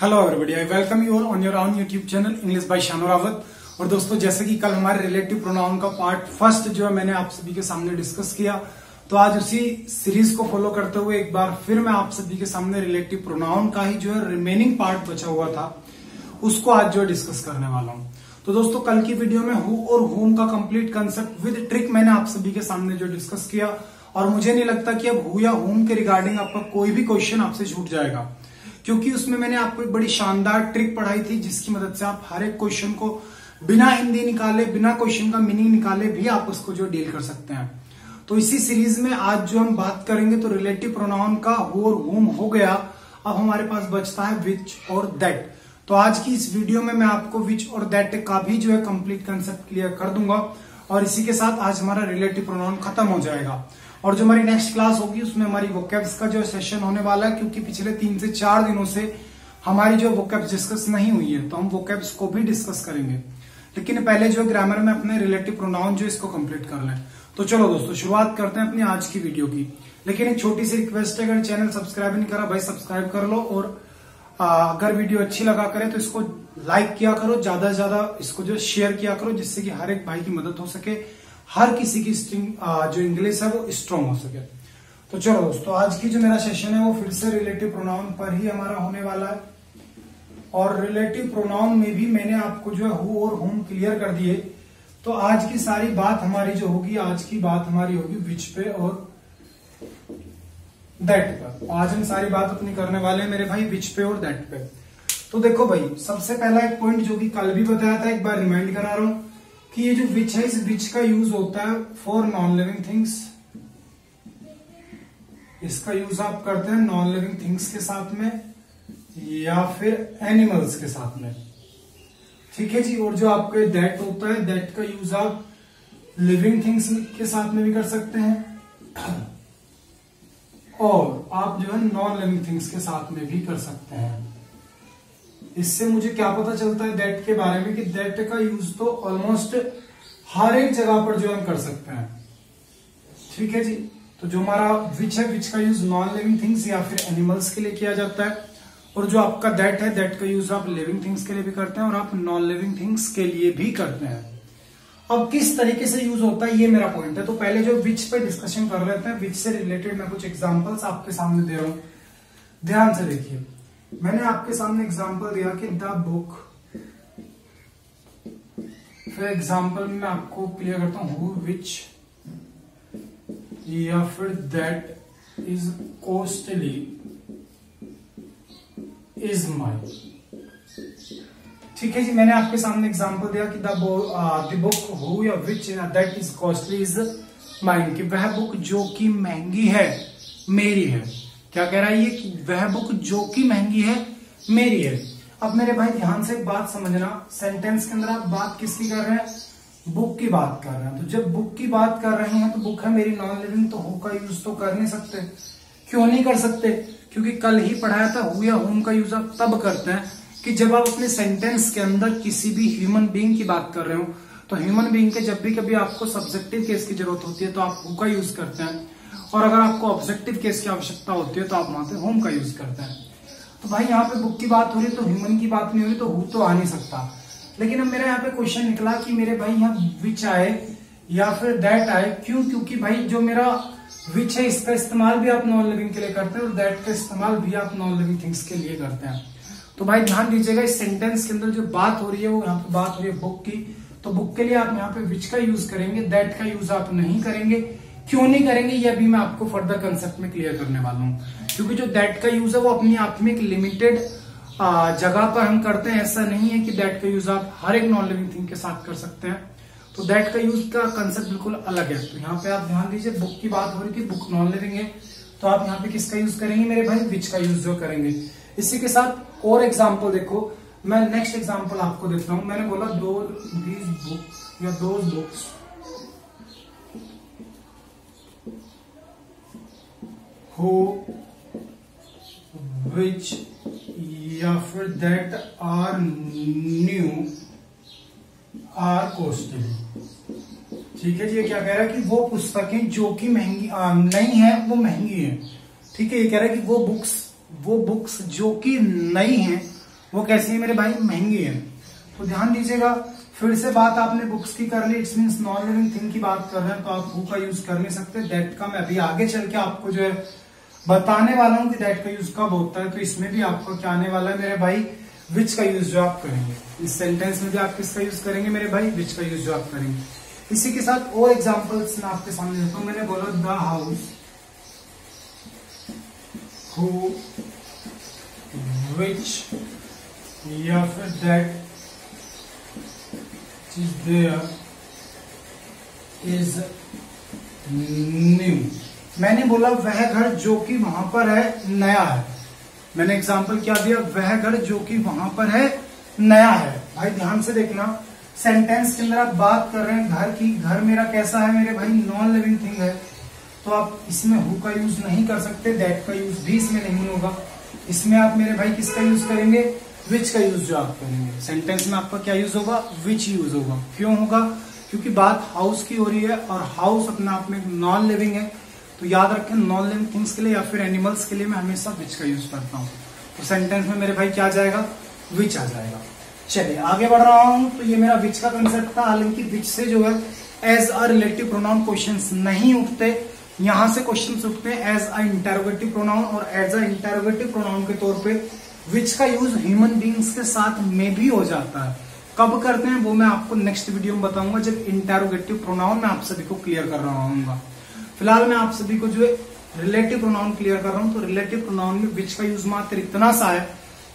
Hello everybody, I welcome you all on your own YouTube channel English by Shano Rawat. और दोस्तों, जैसे कि कल हमारे रिलेटिव प्रोनाउन का पार्ट फर्स्ट जो है मैंने आप सभी के सामने डिस्कस किया, तो आज उसी सीरीज को फॉलो करते हुए एक बार फिर मैं आप सभी के सामने रिलेटिव प्रोनाउन का ही जो है रिमेनिंग पार्ट बचा हुआ था उसको आज जो है डिस्कस करने वाला हूं। तो दोस्तों, कल की वीडियो में हु और होम का कंप्लीट कंसेप्ट विद ट्रिक मैंने आप सभी के सामने जो डिस्कस किया, और मुझे नहीं लगता कि अब हु या होम के रिगार्डिंग आपका कोई भी क्वेश्चन आपसे छूट जाएगा, क्योंकि उसमें मैंने आपको एक बड़ी शानदार ट्रिक पढ़ाई थी जिसकी मदद से आप हर एक क्वेश्चन को बिना हिंदी निकाले, बिना क्वेश्चन का मीनिंग निकाले भी आप उसको जो डील कर सकते हैं। तो इसी सीरीज में आज जो हम बात करेंगे, तो रिलेटिव प्रोनाउन का हु और होम हो गया। अब हमारे पास बचता है विच और दैट। तो आज की इस वीडियो में मैं आपको विच और दैट का भी जो है कंप्लीट कंसेप्ट क्लियर कर दूंगा, और इसी के साथ आज हमारा रिलेटिव प्रोनाउन खत्म हो जाएगा। और जो हमारी नेक्स्ट क्लास होगी उसमें हमारी वोकैब्स का जो सेशन होने वाला है, क्योंकि पिछले 3 से 4 दिनों से हमारी जो वोकैब्स डिस्कस नहीं हुई है, तो हम वोकैब्स को भी डिस्कस करेंगे। लेकिन पहले जो ग्रामर में अपने रिलेटिव प्रोनाउन जो इसको कंप्लीट कर लें। तो चलो दोस्तों, शुरुआत करते हैं अपनी आज की वीडियो की। लेकिन एक छोटी सी रिक्वेस्ट है, अगर चैनल सब्सक्राइब नहीं करा भाई सब्सक्राइब कर लो, और अगर वीडियो अच्छी लगा करे तो इसको लाइक किया करो, ज्यादा से ज्यादा इसको जो शेयर किया करो, जिससे कि हर एक भाई की मदद हो सके, हर किसी की जो इंग्लिश है वो स्ट्रांग हो सके। तो चलो दोस्तों, आज की जो मेरा सेशन है वो फिर से रिलेटिव प्रोनाउन पर ही हमारा होने वाला है। और रिलेटिव प्रोनाउन में भी मैंने आपको जो है हु और होम क्लियर कर दिए। तो आज की सारी बात हमारी जो होगी, आज की बात हमारी होगी विच पे और दैट पर। आज हम सारी बात अपनी करने वाले हैं मेरे भाई विच पे और दैट पे। तो देखो भाई, सबसे पहला एक पॉइंट जो कि कल भी बताया था, एक बार रिमाइंड करा रहा हूं कि ये जो विच है, इस विच का यूज होता है फॉर नॉन लिविंग थिंग्स। इसका यूज आप करते हैं नॉन लिविंग थिंग्स के साथ में या फिर एनिमल्स के साथ में, ठीक है जी। और जो आपके दैट होता है, दैट का यूज आप लिविंग थिंग्स के साथ में भी कर सकते हैं, और आप जो है नॉन लिविंग थिंग्स के साथ में भी कर सकते हैं। इससे मुझे क्या पता चलता है दैट के बारे में, कि दैट का यूज तो ऑलमोस्ट हर एक जगह पर जो हम कर सकते हैं, ठीक है जी। तो जो हमारा विच है, विच का यूज नॉन लिविंग थिंग्स या फिर एनिमल्स के लिए किया जाता है, और जो आपका दैट है, दैट का यूज आप लिविंग थिंग्स के लिए भी करते हैं और आप नॉन लिविंग थिंग्स के लिए भी करते हैं। अब किस तरीके से यूज होता है ये मेरा पॉइंट है। तो पहले जो विच पे डिस्कशन कर लेते हैं, विच से रिलेटेड मैं कुछ एग्जांपल्स आपके सामने दे रहा हूं, ध्यान से देखिए। मैंने आपके सामने एग्जांपल दिया कि द बुक, फिर एग्जांपल में आपको क्लियर करता हूं हु, विच या फिर that is costly is my, ठीक है जी। मैंने आपके सामने एग्जांपल दिया कि द बुक हु या which that is costly is mine, कि वह बुक जो कि महंगी है मेरी है। क्या कह रहा है ये, कि वह बुक जो कि महंगी है मेरी है। अब मेरे भाई ध्यान से एक बात समझना, सेंटेंस के अंदर आप बात किसकी कर रहे हैं, बुक की बात कर रहे हैं। तो जब बुक की बात कर रहे हैं तो बुक है मेरी नॉन लिविंग, तो हु का यूज तो कर नहीं सकते। क्यों नहीं कर सकते? क्योंकि कल ही पढ़ाया था हु या होम का यूज आप तब करते हैं कि जब आप अपने सेंटेंस के अंदर किसी भी ह्यूमन बीइंग की बात कर रहे हो। तो ह्यूमन बीइंग के जब भी कभी आपको सब्जेक्टिव केस की जरूरत होती है तो आप हु का यूज करते हैं, और अगर आपको ऑब्जेक्टिव केस की आवश्यकता होती है तो आप वहां पे होम का यूज करते हैं। तो भाई यहाँ पे बुक की बात हो रही है तो ह्यूमन की बात नहीं हो रही, तो हु तो आ नहीं सकता। लेकिन अब मेरा यहाँ पे क्वेश्चन निकला कि मेरे भाई यहाँ विच आए या फिर दैट आए, क्यों? क्योंकि भाई जो मेरा विच है इसका इस्तेमाल भी आप नॉन लिविंग के लिए करते हैं, और दैट का इस्तेमाल भी आप नॉन लिविंग थिंग्स के लिए करते हैं। तो भाई ध्यान दीजिएगा, इस सेंटेंस के अंदर जो बात हो रही है वो यहाँ पे बात हो रही है बुक की। तो बुक के लिए आप यहाँ पे विच का यूज करेंगे, दैट का यूज आप नहीं करेंगे। क्यों नहीं करेंगे ये अभी मैं आपको फर्दर कंसेप्ट में क्लियर करने वाला हूँ। क्योंकि जो दैट का यूज है वो अपनी आप में एक लिमिटेड जगह पर हम करते हैं। ऐसा नहीं है कि दैट का यूज आप हर एक नॉन लिविंग थिंग के साथ कर सकते हैं। तो दैट का यूज का कंसेप्ट बिल्कुल अलग है। तो यहाँ पे आप ध्यान दीजिए, बुक की बात हो रही थी, बुक नॉन लिविंग है, तो आप यहाँ पे किसका यूज करेंगे मेरे भाई, विच का यूज जो करेंगे। इसी के साथ और एग्जाम्पल देखो, मैं नेक्स्ट एग्जाम्पल आपको देता हूं। मैंने बोला दीज बुक्स या दोज बुक्स हु, विच या फिर that are new are costly, ठीक है जी। ये क्या कह रहा है कि वो पुस्तकें जो कि महंगी नहीं है वो महंगी है, ठीक है। ये कह रहा है कि वो बुक्स जो कि नई हैं वो कैसी है मेरे भाई, महंगी है। तो ध्यान दीजिएगा, फिर से बात आपने बुक्स की कर ली, it's means non living thing की बात कर रहे हैं, तो आप हु का यूज कर नहीं सकते। दैट का मैं अभी आगे चल के आपको जो है बताने वाला हूं कि दैट का यूज कब होता है। तो इसमें भी आपको क्या आने वाला है मेरे भाई, विच का यूज जो आप करेंगे। इस सेंटेंस में भी आप किसका यूज करेंगे मेरे भाई, विच का यूज जो आप करेंगे। इसी के साथ और एग्जाम्पल्स मैं आपके सामने देता हूं। मैंने बोला द हाउस हु, विच या फिर that is there is new। मैंने बोला वह घर जो कि वहां पर है नया है। मैंने एग्जांपल क्या दिया, वह घर जो कि वहां पर है नया है। भाई ध्यान से देखना, सेंटेंस के अंदर आप बात कर रहे हैं घर की, घर मेरा कैसा है मेरे भाई, नॉन लिविंग थिंग है। तो आप इसमें हु का यूज नहीं कर सकते, दैट का यूज भी इसमें नहीं होगा। इसमें आप मेरे भाई किसका यूज करेंगे, विच का यूज जो आप करेंगे। सेंटेंस में आपका क्या यूज होगा, विच यूज होगा। क्यों होगा, क्योंकि बात हाउस की हो रही है और हाउस अपने आप में नॉन लिविंग है। तो याद रखें, नॉन लिविंग थिंग्स के लिए या फिर एनिमल्स के लिए मैं हमेशा विच का यूज करता हूं। तो सेंटेंस में मेरे भाई क्या आ जाएगा, विच आ जाएगा। चलिए आगे बढ़ रहा हूं। तो ये मेरा विच का कंसेप्ट था। हालांकि विच से जो है as a relative pronoun questions नहीं उठते, यहां से क्वेश्चंस उठते हैं एज अ इंटरोगेटिव प्रोनाउन। और एज अ इंटरोगेटिव प्रोनाउन के तौर पे विच का यूज ह्यूमन बींग्स के साथ में भी हो जाता है। कब करते हैं वो मैं आपको नेक्स्ट वीडियो में बताऊंगा, जब इंटरोगेटिव प्रोनाउन मैं आप सभी को क्लियर कर रहा हूँ। फिलहाल मैं आप सभी को जो है रिलेटिव प्रोनाउन क्लियर कर रहा हूं। तो रिलेटिव प्रोनाउन में विच का यूज मात्र इतना सा है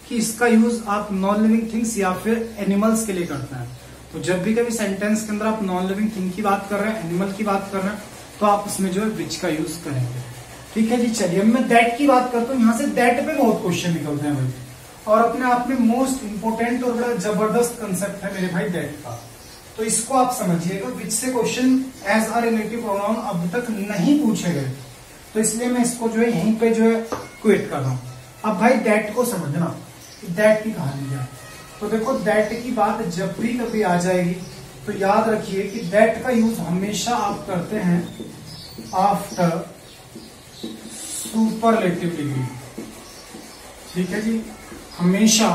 कि इसका यूज आप नॉन लिविंग थिंग्स या फिर एनिमल्स के लिए करते हैं। तो जब भी कभी सेंटेंस के अंदर आप नॉन लिविंग थिंग की बात कर रहे हैं, एनिमल की बात कर रहे हैं, तो आप उसमें जो है विच का यूज करेंगे। ठीक है जी। चलिए मैं दैट की बात करता हूँ। यहाँ से दैट पे बहुत क्वेश्चन निकलते हैं भाई, और अपने आप में मोस्ट इंपोर्टेंट और बड़ा जबरदस्त कंसेप्ट है मेरे भाई दैट का। तो इसको आप समझिएगा, विच से question as a relative pronoun अब तक नहीं पूछे गए, तो इसलिए मैं इसको जो है यहीं पे जो है क्विट कर रहा हूं। अब भाई दैट को समझना, दैट की कहानी क्या है। तो देखो दैट की बात जब भी कभी आ जाएगी तो याद रखिए कि दैट का यूज हमेशा आप करते हैं आफ्टर सुपरलेटिव डिग्री। ठीक है जी। हमेशा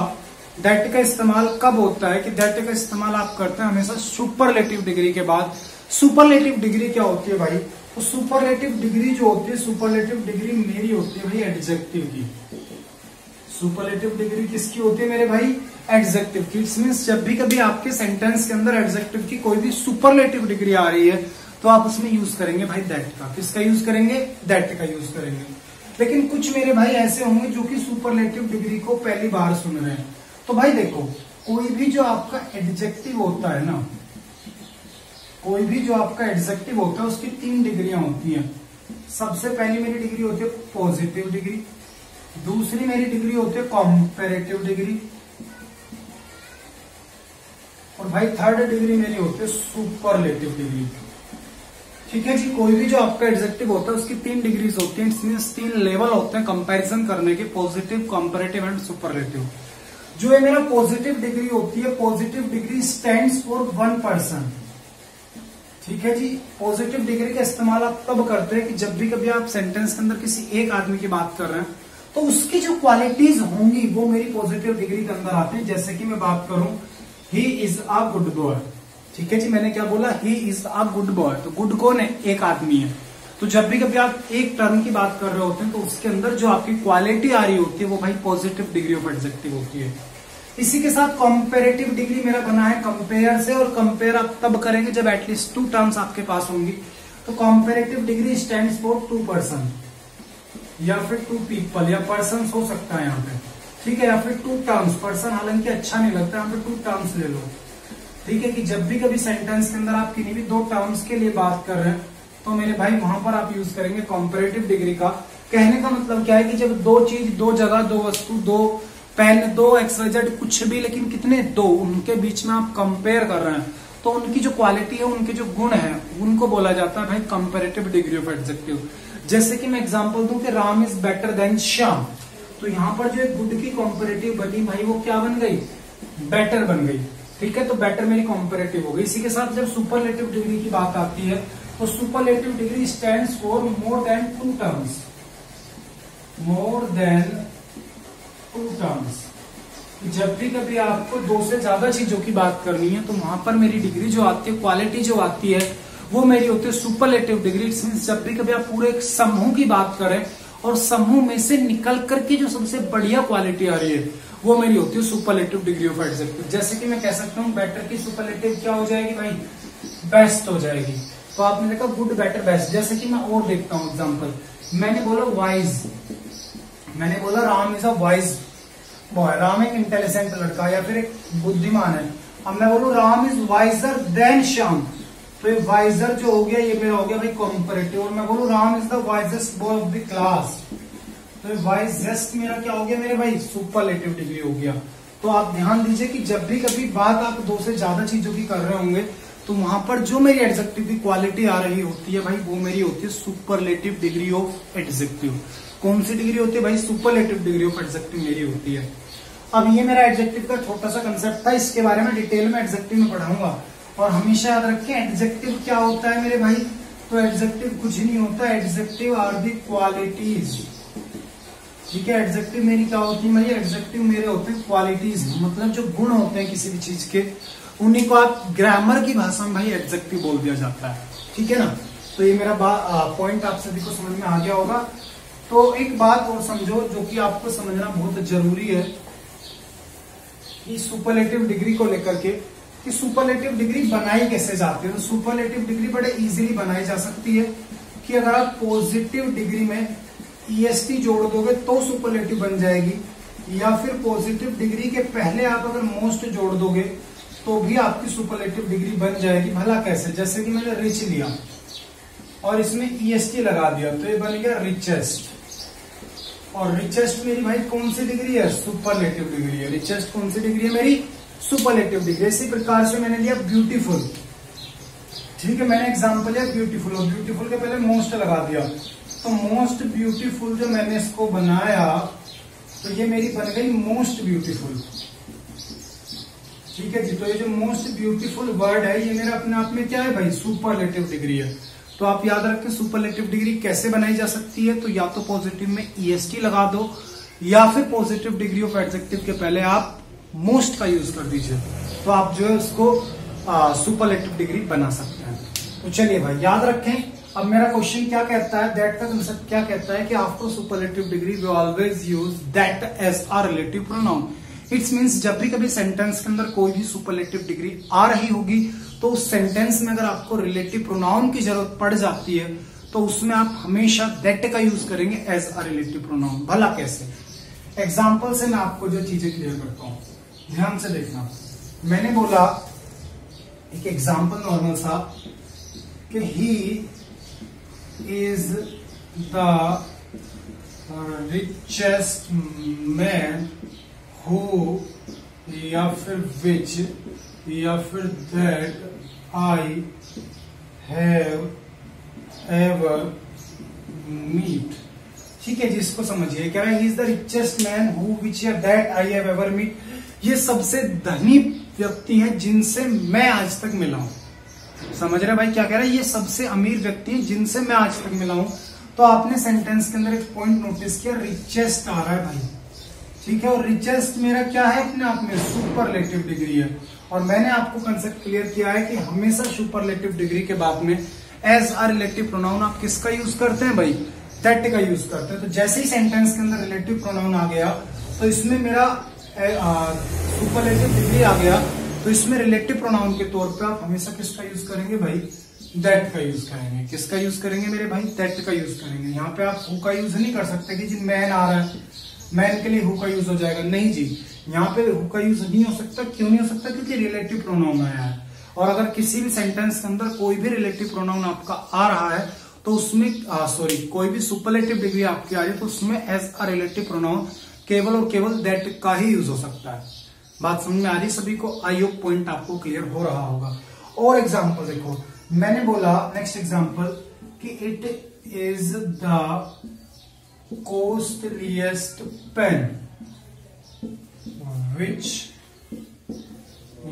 दैट का इस्तेमाल कब होता है कि दैट का इस्तेमाल आप करते हैं हमेशा सुपरलेटिव डिग्री के बाद। सुपरलेटिव डिग्री क्या होती है भाई, तो सुपरलेटिव डिग्री जो होती है, सुपरलेटिव डिग्री मेरी होती है भाई एडजेक्टिव की। सुपरलेटिव डिग्री किसकी होती है मेरे भाई, एडजेक्टिव की। इट्स मींस जब भी कभी आपके सेंटेंस के अंदर एडजेक्टिव की कोई भी सुपरलेटिव डिग्री आ रही है तो आप उसमें यूज करेंगे भाई दैट का। किसका यूज करेंगे, दैट का यूज करेंगे। लेकिन कुछ मेरे भाई ऐसे होंगे जो कि सुपरलेटिव डिग्री को पहली बार सुन रहे हैं। तो भाई देखो, कोई भी जो आपका एडजेक्टिव होता है ना, कोई भी जो आपका एडजेक्टिव होता है उसकी 3 डिग्रियां होती हैं। सबसे पहली मेरी डिग्री होती है पॉजिटिव डिग्री, दूसरी मेरी डिग्री होती है कॉम्पेरेटिव डिग्री, और भाई थर्ड डिग्री मेरी होती है सुपरलेटिव डिग्री। ठीक है जी। कोई भी जो आपका एडजेक्टिव होता है उसकी 3 डिग्रीज होती हैं, इसमें 3 लेवल होते हैं कंपैरिजन करने के, पॉजिटिव, कॉम्पेरेटिव एंड सुपरलेटिव। जो है मेरा पॉजिटिव डिग्री होती है, positive degree stands for 1 person. ठीक है जी। पॉजिटिव डिग्री का इस्तेमाल आप तब करते हैं कि जब भी कभी आप सेंटेंस के अंदर किसी एक आदमी की बात कर रहे हैं तो उसकी जो क्वालिटीज होंगी वो मेरी पॉजिटिव डिग्री के अंदर आते हैं। जैसे कि मैं बात करूं, he is a good boy. ठीक है जी। मैंने क्या बोला, he is a good boy. तो गुड कौन है, एक आदमी है। तो जब भी कभी आप एक टर्म की बात कर रहे होते हैं तो उसके अंदर जो आपकी क्वालिटी आ रही होती है वो भाई पॉजिटिव डिग्री ऑफ एडजेक्टिव होती है। इसी के साथ कॉम्पेरेटिव डिग्री मेरा बना है कंपेयर से, और कंपेयर आप तब करेंगे जब एटलीस्ट 2 टर्म्स आपके पास होंगी। तो comparative degree stands for 2 person या फिर 2 पीपल, या पर्सन हो सकता है यहाँ पे। ठीक है। या फिर 2 टर्म्स, पर्सन हालांकि अच्छा नहीं लगता, यहाँ पे 2 टर्म्स ले लो। ठीक है। कि जब भी कभी सेंटेंस के अंदर आप किन्हीं भी 2 टर्म्स के लिए बात कर रहे हैं तो मेरे भाई वहां पर आप यूज करेंगे कॉम्पेरेटिव डिग्री का। कहने का मतलब क्या है कि जब 2 चीज, 2 जगह, 2 वस्तु, 2 पेन, 2 XYZ कुछ भी, लेकिन कितने 2, उनके बीच में आप कंपेयर कर रहे हैं तो उनकी जो क्वालिटी है, उनके जो गुण है, उनको बोला जाता है भाई कंपेरेटिव डिग्री ऑफ एडजेक्टिव। जैसे कि मैं एग्जांपल दूं कि Ram is better than Shyam, तो यहाँ पर जो एक गुड की कंपेरेटिव बनी भाई वो क्या बन गई, बेटर बन गई। ठीक है। तो बेटर मेरी कंपेरेटिव हो गई। इसी के साथ जब सुपरलेटिव डिग्री की बात आती है तो superlative degree stands for more than 2 terms, more than 2 terms. कि जब भी कभी आपको दो से ज्यादा चीजों की बात करनी है तो वहां पर मेरी डिग्री जो आती है, क्वालिटी जो आती है, वो मेरी होती है सुपरलेटिव डिग्री। इट्स मींस जब भी कभी आप पूरे एक समूह की बात करें और समूह में से निकल करके जो सबसे बढ़िया क्वालिटी आ रही है वो मेरी होती है सुपरलेटिव डिग्री ऑफ एडजेक्टिव। जैसे कि मैं कह सकता हूँ बेटर की सुपरलेटिव क्या हो जाएगी भाई, बेस्ट हो जाएगी। तो आपने देखा गुड, बेटर, बेस्ट। जैसे कि मैं और देखता हूँ एग्जाम्पल, मैंने बोला वाइज, मैंने बोला Ram is a wise boy, Ram एक इंटेलिजेंट लड़का या फिर एक बुद्धिमान है। अब मैं बोलूं Ram is visor then Shyam, तो ये वाइजर जो हो गया ये मेरा हो गया भाई कॉम्परेटिव। और मैं बोलूं Ram is the wisest boy of the class, तो ये वाइजेस्ट मेरा क्या हो गया मेरे भाई, सुपरलेटिव डिग्री हो गया। तो आप ध्यान दीजिए कि जब भी कभी बात आप दो से ज्यादा चीजों की कर रहे होंगे तो वहां पर जो मेरी एडजेक्टिव की क्वालिटी आ रही होती है भाई वो मेरी होती है सुपरलेटिव डिग्री ऑफ एडजेक्टिव। कौन सी डिग्री होती है भाई, सुपरलेटिव डिग्री ऑफ एडजेक्टिव मेरी होती है। अब ये मेरा एडजेक्टिव का छोटा सा कंसेप्ट था, इसके बारे में डिटेल में एडजेक्टिव में पढ़ाऊंगा। और हमेशा याद रखें एडजेक्टिव क्या होता है मेरे भाई, तो एडजेक्टिव कुछ नहीं होता, एडजेक्टिव आर दी क्वालिटीज। ठीक है, एडजेक्टिव मेरी क्या होती है भाई, एडजेक्टिव मेरे होते हैं क्वालिटीज, मतलब जो गुण होते हैं किसी भी चीज के, उन्हीं को आप ग्रामर की भाषा में भाई एडजेक्टिव बोल दिया जाता है। ठीक है ना, तो ये मेरा पॉइंट आप सभी को समझ में आ गया होगा। तो एक बात और समझो जो कि आपको समझना बहुत जरूरी है कि सुपरलेटिव डिग्री को लेकर के, कि सुपरलेटिव डिग्री बनाई कैसे जाती है। तो सुपरलेटिव डिग्री बड़े इजीली बनाई जा सकती है कि अगर आप पॉजिटिव डिग्री में ईएसटी जोड़ दोगे तो सुपरलेटिव बन जाएगी, या फिर पॉजिटिव डिग्री के पहले आप अगर मोस्ट जोड़ दोगे तो भी आपकी सुपरलेटिव डिग्री बन जाएगी। भला कैसे, जैसे कि मैंने रिच लिया और इसमें ईएसटी लगा दिया तो ये बन गया रिचेस्ट, और रिचेस्ट मेरी भाई कौन सी डिग्री है, सुपरलेटिव डिग्री है। रिचेस्ट कौन सी डिग्री है मेरी, सुपरलेटिव डिग्री। इसी प्रकार से मैंने लिया ब्यूटीफुल, ठीक है, मैंने एग्जांपल लिया ब्यूटीफुल और ब्यूटीफुल के पहले मोस्ट लगा दिया, तो मोस्ट ब्यूटीफुल जो मैंने इसको बनाया तो ये मेरी बन गई मोस्ट ब्यूटीफुल। ठीक है जी, तो ये जो मोस्ट ब्यूटीफुल वर्ड है ये मेरा अपने आप में क्या है भाई, सुपरलेटिव डिग्री है। तो आप याद रखें सुपरलेटिव डिग्री कैसे बनाई जा सकती है, तो या तो पॉजिटिव में ईएसटी लगा दो या फिर पॉजिटिव डिग्री ऑफ एडजेक्टिव के पहले आप मोस्ट का यूज कर दीजिए, तो आप जो है उसको सुपरलेटिव डिग्री बना सकते हैं। तो चलिए भाई याद रखें। अब मेरा क्वेश्चन क्या कहता है, दैट का कंसेप्ट क्या कहता है कि after superlative degree we always use that as a relative pronoun. It's means जब भी कभी सेंटेंस के अंदर कोई भी सुपरलेटिव डिग्री आ रही होगी तो उस सेंटेंस में अगर आपको रिलेटिव प्रोनाउन की जरूरत पड़ जाती है तो उसमें आप हमेशा दैट का यूज करेंगे एज अ रिलेटिव प्रोनाउन। भला कैसे, एग्जाम्पल से मैं आपको जो चीजें क्लियर करता हूं, ध्यान से देखना। मैंने बोला एक एग्जाम्पल नॉर्मल सा कि he is the richest man who, या फिर विच, या फिर that I have ever meet. ठीक है, जिसको समझिए कह रहा है he is the richest man who, which, या that I have ever meet. ये सबसे धनी व्यक्ति हैं जिनसे मैं आज तक मिला हूं। समझ रहे भाई क्या कह रहा है, ये सबसे अमीर व्यक्ति हैं जिनसे मैं आज तक मिला हूं। तो आपने सेंटेंस के अंदर एक पॉइंट नोटिस किया, रिचेस्ट आ रहा है भाई। ठीक है, और रिचेस्ट मेरा क्या है अपने आप में, सुपरलेटिव डिग्री है। और मैंने आपको कंसेप्ट क्लियर किया है कि हमेशा सुपरलेटिव डिग्री के बाद में एज अ रिलेटिव प्रोनाउन आप किसका यूज करते हैं भाई, दैट का यूज करते हैं। तो जैसे ही सेंटेंस के अंदर रिलेटिव प्रोनाउन आ गया तो इसमें मेरा सुपरलेटिव डिग्री आ गया, तो इसमें रिलेटिव प्रोनाउन के तौर पे आप हमेशा किसका यूज करेंगे भाई, दैट का यूज करेंगे। किसका यूज करेंगे मेरे भाई, दैट का यूज करेंगे। यहाँ पे आप हु का यूज नहीं कर सकते कि जी मैन आ रहा है, मैन के लिए हु का यूज हो जाएगा, नहीं जी, यहाँ पे हु का यूज नहीं हो सकता। क्यों नहीं हो सकता, क्योंकि रिलेटिव प्रोनाउन आया है। और अगर किसी भी सेंटेंस के अंदर कोई भी रिलेटिव प्रोनाउन आपका आ रहा है तो उसमें कोई भी सुपरलेटिव डिग्री आपकी आ रही है तो उसमें एज अ रिलेटिव प्रोनाउन केवल और केवल दैट का ही यूज हो सकता है। बात समझ में आ रही सभी को, आई होप पॉइंट आपको क्लियर हो रहा होगा। और एग्जांपल देखो, मैंने बोला नेक्स्ट एग्जांपल कि it is the costliest pen which,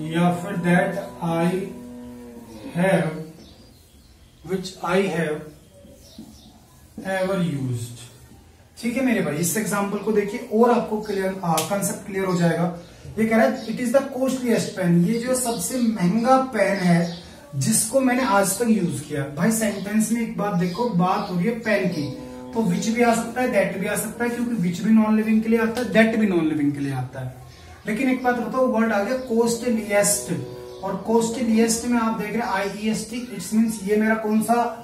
या फिर that I have, which I have ever used. ठीक है मेरे भाई, इस एग्जाम्पल को देखिए और आपको क्लियर कंसेप्ट क्लियर हो जाएगा। ये कह रहा है it is the costliest pen, ये जो सबसे महंगा पेन है जिसको मैंने आज तक यूज किया। भाई सेंटेंस में एक बात देखो, बात हो रही है पेन की, तो विच भी आ सकता है, दैट भी आ सकता है, क्योंकि विच भी नॉन लिविंग के लिए आता है, दैट भी नॉन लिविंग के लिए आता है। लेकिन एक बात बताओ, वर्ड आ गया कॉस्टलीस्ट, और कॉस्टलीस्ट में आप देख रहे हैं IEST, इट्स मीन्स ये मेरा कौन सा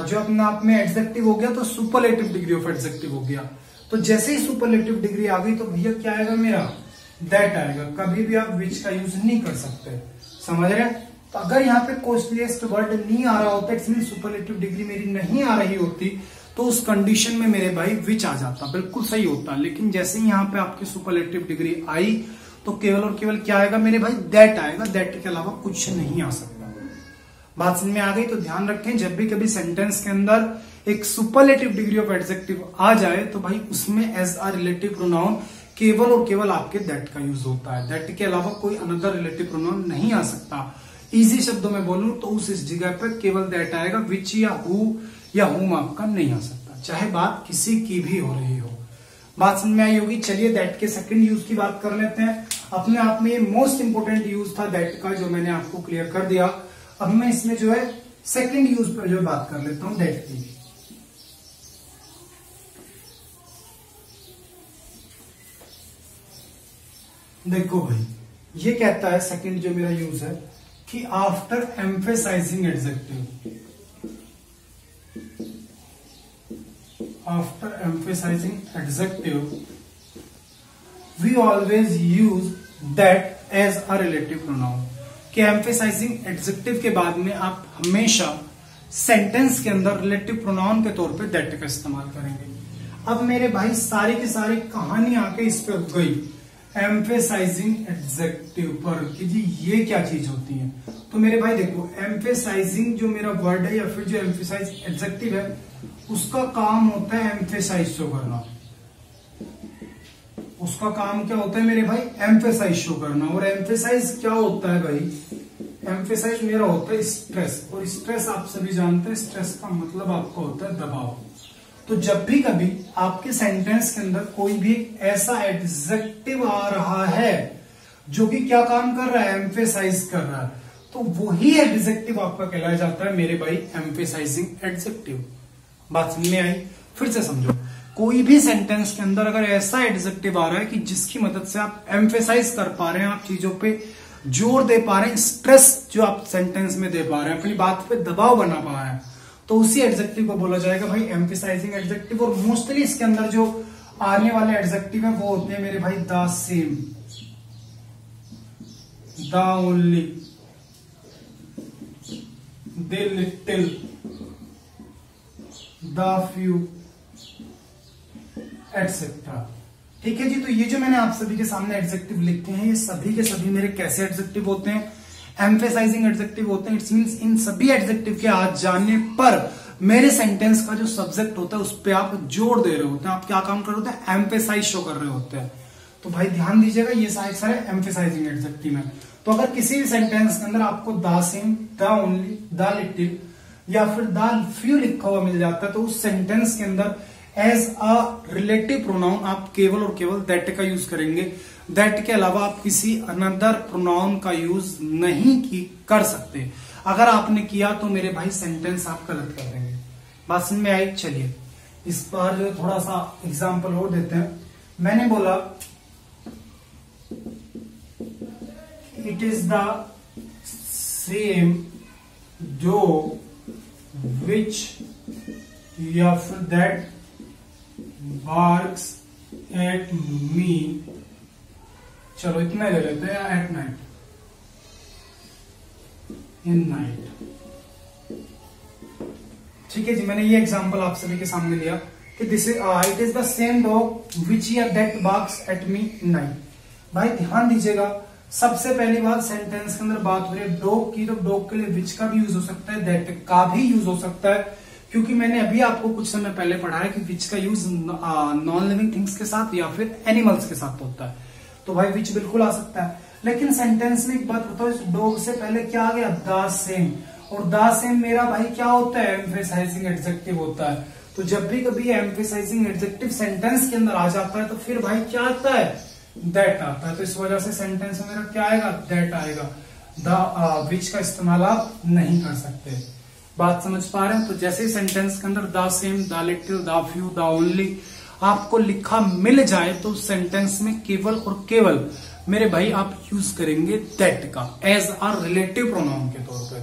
जो अपने आप में एडजेक्टिव हो गया, तो सुपरलेटिव डिग्री ऑफ एडजेक्टिव हो गया। तो जैसे ही सुपरलेटिव डिग्री आ गई तो भैया क्या आएगा मेरा, दैट आएगा। कभी भी आप विच का यूज नहीं कर सकते, समझ रहे हैं। तो अगर यहाँ पे कॉस्टलीस्ट वर्ड नहीं आ रहा होता, इट्स मीन सुपरलेटिव डिग्री मेरी नहीं आ रही होती, तो उस कंडीशन में मेरे भाई विच आ जाता, बिल्कुल सही होता। लेकिन जैसे ही यहाँ पे आपकी सुपरलेटिव डिग्री आई तो केवल और केवल क्या आएगा मेरे भाई, दैट आएगा, दैट के अलावा कुछ नहीं आ सकता। बात समझ में आ गई। तो ध्यान रखें, जब भी कभी सेंटेंस के अंदर एक सुपरलेटिव डिग्री ऑफ एडजेक्टिव आ जाए तो भाई उसमें एज अ रिलेटिव प्रोनाउन केवल और केवल आपके दैट का यूज होता है, दैट के अलावा कोई अनदर रिलेटिव प्रोनाउन नहीं आ सकता। इजी शब्दों में बोलूं तो उस इस जगह पर केवल दैट आएगा, विच या हु या हुम आपका नहीं आ सकता, चाहे बात किसी की भी हो रही हो। बात समझ में आई होगी। चलिए दैट के सेकंड यूज की बात कर लेते हैं। अपने आप में ये मोस्ट इंपोर्टेंट यूज था दैट का, जो मैंने आपको क्लियर कर दिया। अब मैं इसमें जो है सेकंड यूज पर जो बात कर लेता हूं दैट की। देखो भाई, ये कहता है सेकंड जो मेरा यूज है कि after emphasising adjective, after emphasising adjective we always use that as a relative pronoun. कि एम्फेसाइजिंग एडजेक्टिव के बाद में आप हमेशा सेंटेंस के अंदर रिलेटिव प्रोनाउन के तौर पे दैट का इस्तेमाल करेंगे। अब मेरे भाई सारी की सारी कहानी आके इस पे गई एम्फेसाइजिंग एडजेक्टिव पर कि जी ये क्या चीज होती है। तो मेरे भाई देखो, एम्फेसाइजिंग जो मेरा वर्ड है या फिर जो एम्फेसाइज एडजेक्टिव है उसका काम होता है एम्फेसाइज शो करना। उसका काम क्या होता है मेरे भाई, एम्फेसाइज शो करना। और एम्फेसाइज क्या होता है भाई, एम्फेसाइज मेरा होता है स्ट्रेस, और स्ट्रेस आप सभी जानते हैं, स्ट्रेस का मतलब आपका होता है दबाव। तो जब भी कभी आपके सेंटेंस के अंदर कोई भी ऐसा एडजेक्टिव आ रहा है जो कि क्या काम कर रहा है, एम्फेसाइज कर रहा है, तो वही एडजेक्टिव आपका कहलाया जाता है मेरे भाई एम्फेसाइजिंग एडजेक्टिव। बात समझ में आई? फिर से समझो, कोई भी सेंटेंस के अंदर अगर ऐसा एडजेक्टिव आ रहा है कि जिसकी मदद से आप एम्फेसाइज कर पा रहे हैं, आप चीजों पे जोर दे पा रहे हैं, स्ट्रेस जो आप सेंटेंस में दे पा रहे हैं, अपनी बात पे दबाव बना पा रहे हैं, तो उसी एडजेक्टिव को बोला जाएगा भाई एम्फेसाइजिंग एडजेक्टिव। और मोस्टली इसके अंदर जो आने वाले एडजेक्टिव है वो होते हैं मेरे भाई the same, the only, the little, the few, etcetera. ठीक है जी। तो ये जो मैंने आप सभी के सामने एडजेक्टिव लिखे हैं, ये सभी के सभी मेरे कैसे एडजेक्टिव होते हैं, एम्फेसाइजिंग एडजेक्टिव होते हैं। इट्स मींस इन सभी एडजेक्टिव के आ जाने पर मेरे सेंटेंस का जो सब्जेक्ट होता है उस पर आप जोर दे रहे होते हैं, आप क्या काम कर रहे होते हैं, एम्फेसाइज शो कर रहे होते हैं। तो भाई ध्यान दीजिएगा, ये सारे एम्फेसाइजिंग एडजेक्टिव है। तो अगर किसी भी सेंटेंस के अंदर आपको the same, the only, the little या फिर द फ्यू लिखा हुआ मिल जाता है, तो उस सेंटेंस के अंदर एज अ रिलेटिव प्रोनाउन आप केवल और केवल दैट का यूज करेंगे। दैट के अलावा आप किसी अनदर प्रोनाउन का यूज नहीं कर सकते। अगर आपने किया तो मेरे भाई सेंटेंस आप गलत कर देंगे। बात समझ में आई? चलिए इस पर जो थोड़ा सा एग्जांपल और देते हैं। मैंने बोला it is the same dog which या फिर दैट barks at me, चलो इतना ले लेते हैं, एट नाइट, इन नाइट। ठीक है जी। मैंने ये एग्जांपल आप सभी के सामने लिया कि this is it is the same dog which या that barks at me in night. भाई ध्यान दीजिएगा, सबसे पहली बात सेंटेंस के अंदर बात हो रही है डॉग की, तो डॉग के लिए विच का भी यूज हो सकता है, दैट का भी यूज हो सकता है, क्योंकि मैंने अभी आपको कुछ समय पहले पढ़ाया कि विच का यूज नॉन लिविंग थिंग्स के साथ या फिर एनिमल्स के साथ होता है। तो भाई विच बिल्कुल आ सकता है। लेकिन सेंटेंस में एक बात बताओ, इस डॉग से पहले क्या आ गया, द सेम, और द सेम मेरा भाई क्या होता है, एम्फेसाइजिंग एडजेक्टिव होता है। तो जब भी कभी एम्फेसाइजिंग एडजेक्टिव सेंटेंस के अंदर आ जाता है तो फिर भाई क्या आता है, दैट आता है। तो इस वजह से सेंटेंस में मेरा क्या आएगा, दैट आएगा। द विच का इस्तेमाल आप नहीं कर सकते। बात समझ पा रहे हैं? तो जैसे ही सेंटेंस के अंदर the same, the little, the few, the only आपको लिखा मिल जाए तो सेंटेंस में केवल और केवल मेरे भाई आप यूज करेंगे दैट का एज आ रिलेटिव प्रोनाउन के तौर पे।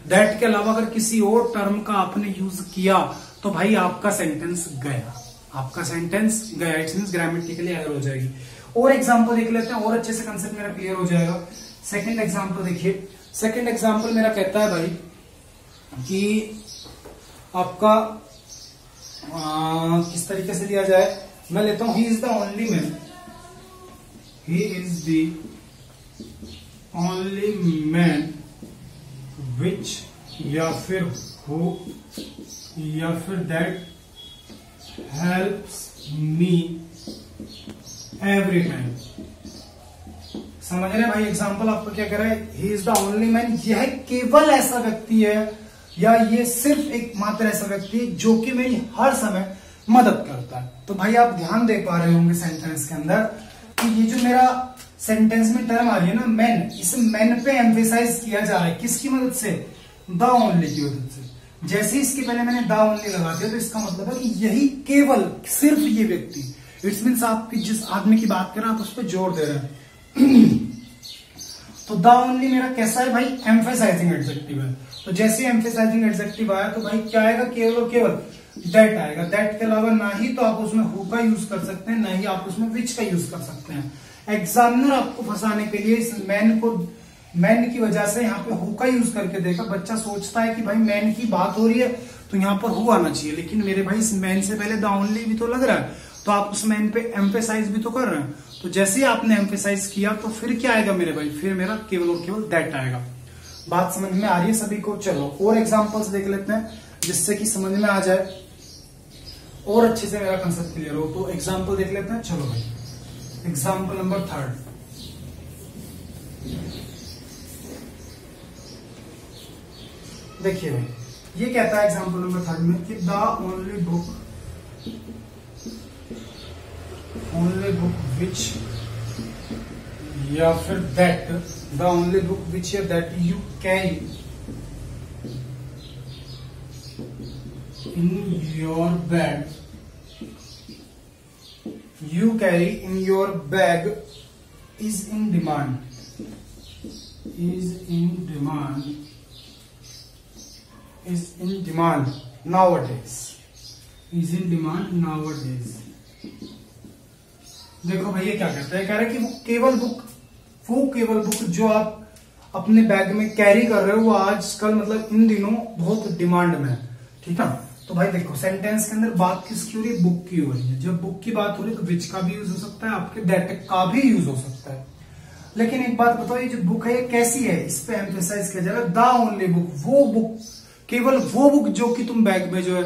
दैट के अलावा अगर किसी और टर्म का आपने यूज किया तो भाई आपका सेंटेंस गया, आपका सेंटेंस गया। इट मींस ग्रामेटिकली एरर हो जाएगी। और एग्जांपल देख लेते हैं और अच्छे से कंसेप्ट मेरा क्लियर हो जाएगा। सेकंड एग्जांपल देखिए। सेकंड एग्जांपल मेरा कहता है भाई कि आपका किस तरीके से लिया जाए, मैं लेता हूं ही is the only man, he is the only man which, या फिर हु, या फिर that helps me every time. समझ रहे हैं भाई? एग्जाम्पल आपको क्या कह रहा है, he is the only man, यह केवल ऐसा व्यक्ति है या ये सिर्फ एकमात्र ऐसा व्यक्ति जो कि मेरी हर समय मदद करता है। तो भाई आप ध्यान दे पा रहे होंगे सेंटेंस के अंदर कि ये जो मेरा सेंटेंस में टर्म आ रही है ना मैन, इस मैन पे एम्फेसाइज किया जा रहा है किसकी मदद से, द ओनली की मदद से। जैसे ही इसके पहले मैंने द ओनली लगा दिया तो इसका मतलब है कि यही केवल सिर्फ ये व्यक्ति, इट्स मीन्स आप जिस आदमी की बात कर रहे हैं आप उस पर जोर दे रहे हैं। तो द ओनली मेरा कैसा है भाई, एम्फेसाइजिंग एडजेक्टिव है। तो जैसे एम्फेसाइजिंग एडजेक्टिव आया तो भाई क्या आएगा, केवल और केवल दैट आएगा। दैट के अलावा ना ही तो आप उसमें हु का यूज कर सकते हैं, ना ही आप उसमें विच का यूज कर सकते हैं। एग्जामिनर आपको फंसाने के लिए इस मैन की वजह से यहाँ पे हु का यूज करके देखा। बच्चा सोचता है कि भाई मैन की बात हो रही है तो यहाँ पर हु आना चाहिए, लेकिन मेरे भाई इस मैन से पहले द ओनली भी तो लग रहा है, तो आप उस मैन पे एम्फेसाइज भी तो कर रहे हैं। तो जैसे ही आपने एम्फेसाइज किया तो फिर क्या आएगा मेरे भाई, फिर मेरा केवल और केवल दैट आएगा। बात समझ में आ रही है सभी को? चलो और एग्जांपल्स देख लेते हैं जिससे कि समझ में आ जाए और अच्छे से मेरा कंसेप्ट क्लियर हो। तो एग्जांपल देख लेते हैं। चलो भाई एग्जांपल नंबर 3। देखिए भाई ये कहता है एग्जांपल नंबर 3 में कि द ओनली बुक विच, या फिर that, the only book which या that you carry in your bag, you carry in your bag is in demand, is in demand nowadays, is in demand nowadays। देखो भैया क्या कहता है, कह रहा है कि वो केवल बुक जो आप अपने बैग में कैरी कर रहे हो वो आजकल मतलब इन दिनों बहुत डिमांड में है। ठीक है, तो भाई देखो सेंटेंस के अंदर बात किसकी हो रही है, बुक की हो रही है। जब बुक की बात हो रही है तो विच का भी यूज हो सकता है, आपके दैट का भी यूज हो सकता है। लेकिन एक बात बताओ, ये जो बुक है ये कैसी है, इस पे एम्फेसाइज किया जा रहा है द ओनली बुक, वो बुक, केवल वो बुक जो कि तुम बैग में जो है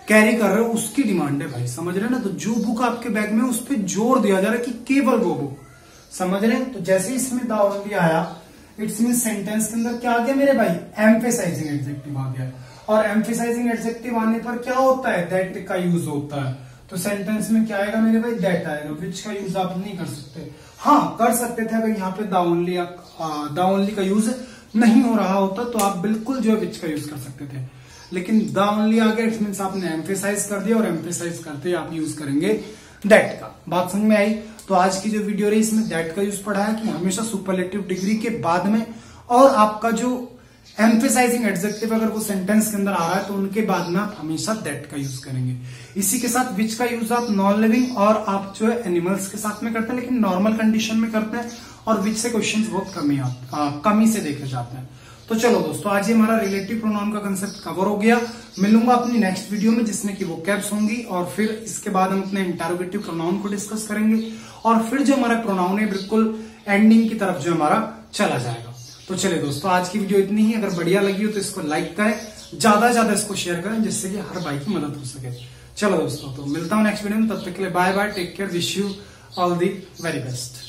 कैरी कर रहे हो उसकी डिमांड है भाई। समझ रहे हैं ना? तो जो बुक आपके बैग में उस पर जोर दिया जा रहा है कि केवल वो बुक। समझ रहे हैं? तो जैसे इसमें द ओनली आया, इट्स मीन सेंटेंस के अंदर क्या आ गया मेरे भाई, एम्फेसाइजिंग एडजेक्टिव आ गया। और एम्फेसाइजिंग एडजेक्टिव आने पर क्या होता है, दैट का यूज होता है। तो सेंटेंस में क्या आएगा मेरे भाई, दैट आएगा। विच का यूज आप नहीं कर सकते। हाँ कर सकते थे अगर यहाँ पे द ओनली का यूज नहीं हो रहा होता तो आप बिल्कुल जो है विच का यूज कर सकते थे, लेकिन द ओनली आ गया, इट मीन्स आपने एम्फेसाइज कर दिया और एम्फेसाइज करते आप यूज करेंगे दैट का। बात समझ में आई? तो आज की जो वीडियो रही इसमें दैट का यूज पढ़ा है कि हमेशा सुपरलेटिव डिग्री के बाद में और आपका जो एम्फेसाइजिंग एडजेक्टिव अगर वो सेंटेंस के अंदर आ रहा है तो उनके बाद में आप हमेशा दैट का यूज करेंगे। इसी के साथ विच का यूज आप नॉन लिविंग और आप जो है एनिमल्स के साथ में करते हैं, लेकिन नॉर्मल कंडीशन में करते हैं, और विच से क्वेश्चंस बहुत कमी से देखे जाते हैं। तो चलो दोस्तों आज ये हमारा रिलेटिव प्रोनाउन का कंसेप्ट कवर हो गया। मिलूंगा अपनी नेक्स्ट वीडियो में जिसमें कि वो कैब्स होंगी, और फिर इसके बाद हम अपने इंटरोगेटिव प्रोनाउन को डिस्कस करेंगे, और फिर जो हमारा प्रोनाउन है बिल्कुल एंडिंग की तरफ जो हमारा चला जाएगा। तो चलिए दोस्तों आज की वीडियो इतनी ही। अगर बढ़िया लगी हो तो इसको लाइक करें, ज्यादा से ज्यादा इसको शेयर करें, जिससे कि हर भाई की मदद हो सके। चलो दोस्तों तो मिलता हूं नेक्स्ट वीडियो में, तब तक के लिए bye bye, take care, wish you all the very best.